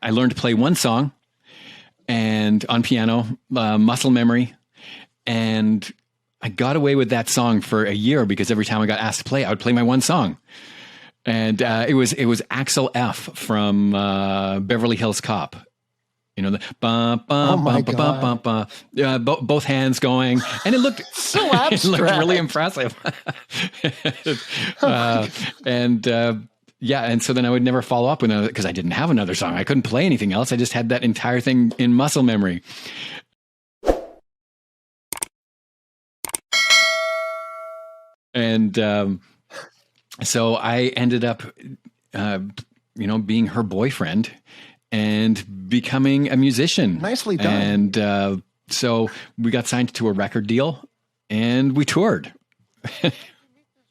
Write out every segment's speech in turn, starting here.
I learned to play one song and on piano, Muscle Memory. And I got away with that song for a year because every time I got asked to play, I would play my one song. And it was Axel F from Beverly Hills Cop. You know, the both hands going, and it looked so abstract. It looked really impressive. And so then I would never follow up with another because I didn't have another song. I couldn't play anything else. I just had that entire thing in muscle memory. And so I ended up, being her boyfriend and becoming a musician. Nicely done. And so we got signed to a record deal and we toured.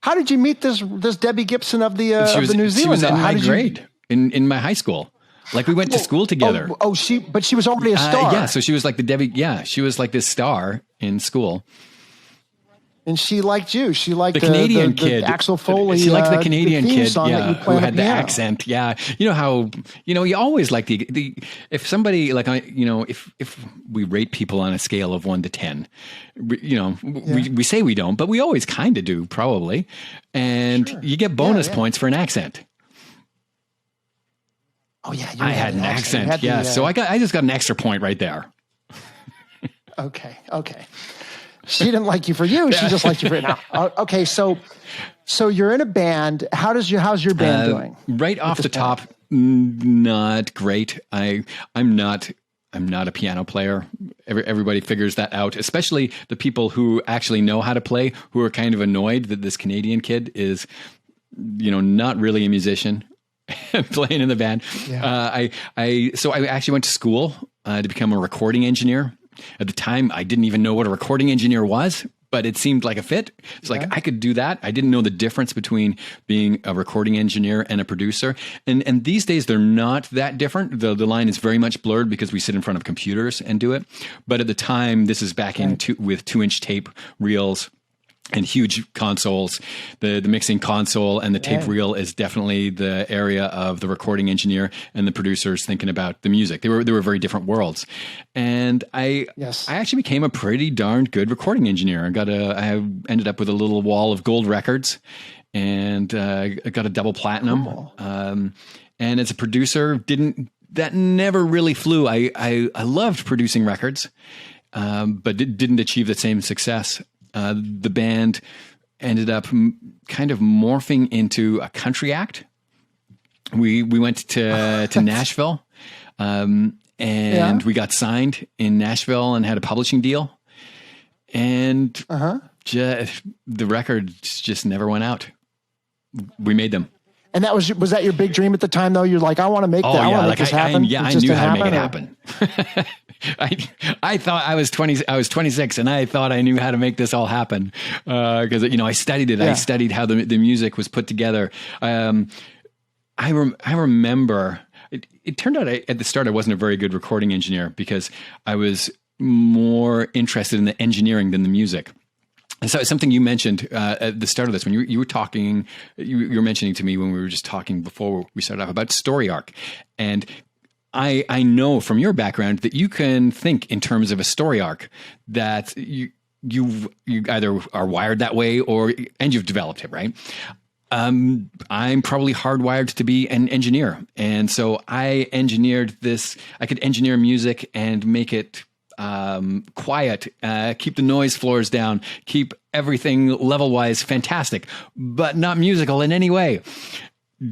How did you meet this Debbie Gibson of the New Zealand? She was in my grade, in my high school. Like we went to school together. But she was already a star. Yeah, so she was like the Debbie. Yeah, she was like this star in school. And she liked you. She liked the Canadian kid, Axel Foley. She liked the Canadian kid, who had the piano. accent. Yeah, you know how you always like the if somebody like if we rate people on a scale of 1 to 10, we say we don't, but we always kind of do probably, and you get bonus points for an accent. Oh yeah, I had an accent. Yeah, so I just got an extra point right there. Okay. She didn't like you for you. She just liked you for now. Okay, so you're in a band. How's your band doing? Right off the top, not great. I'm not a piano player. Everybody figures that out, especially the people who actually know how to play, who are kind of annoyed that this Canadian kid is, not really a musician playing in the band. Yeah. So I actually went to school to become a recording engineer. At the time, I didn't even know what a recording engineer was, but it seemed like a fit. It's like I could do that. I didn't know the difference between being a recording engineer and a producer. And these days, they're not that different. The line is very much blurred because we sit in front of computers and do it. But at the time, this is back with 2-inch tape reels and huge consoles. The mixing console and the tape reel is definitely the area of the recording engineer and the producers thinking about the music. They were very different worlds. And I actually became a pretty darn good recording engineer. I ended up with a little wall of gold records and I got a double platinum. Cool. And as a producer, that never really flew. I loved producing records, but didn't achieve the same success. The band ended up kind of morphing into a country act. We went to Nashville, and we got signed in Nashville and had a publishing deal. And the records just never went out. We made them. And was that your big dream at the time, though? You're like, I want to make that. I want to make this happen. I knew how to make it happen. I thought I was 26 and I thought I knew how to make this all happen. Cause I studied it. Yeah. I studied how the music was put together. I remember it turned out at the start, I wasn't a very good recording engineer because I was more interested in the engineering than the music. And so it's something you mentioned at the start of this when you were talking, you were mentioning to me when we were just talking before we started off about story arc. And I know from your background that you can think in terms of a story arc, that you either are wired that way and you've developed it, right? I'm probably hardwired to be an engineer. And so I engineered this. I could engineer music and make it quiet, keep the noise floors down, keep everything level-wise fantastic, but not musical in any way.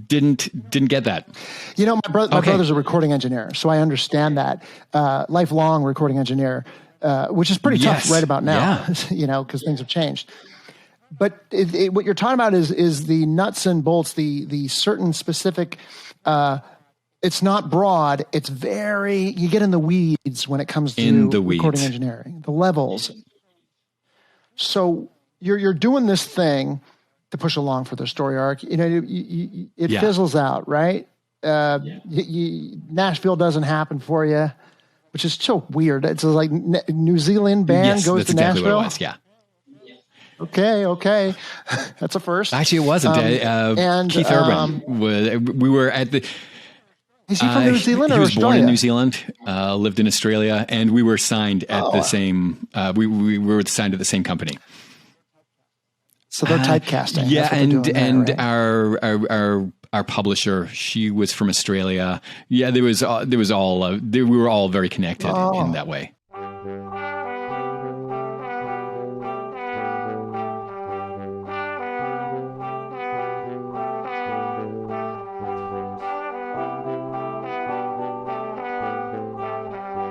Didn't get that. My brother's a recording engineer, so I understand that. Lifelong recording engineer, which is pretty tough right about now, because things have changed. But what you're talking about is the nuts and bolts, the certain specific. It's not broad. It's you get in the weeds when it comes to recording engineering, the levels. So you're doing this thing to push along for the story arc. It fizzles out, right? Nashville doesn't happen for you, which is so weird. It's like New Zealand band goes to exactly Nashville. What it was, yeah. Okay. That's a first. Actually, it wasn't. And Keith Urban was. We were at the. Is he from New Zealand or He was Australia? born in New Zealand, lived in Australia, and we were signed at the same. We were signed at the same company. So they're typecasting. Yeah, and there, right? our publisher, she was from Australia. Yeah, we were all very connected in that way.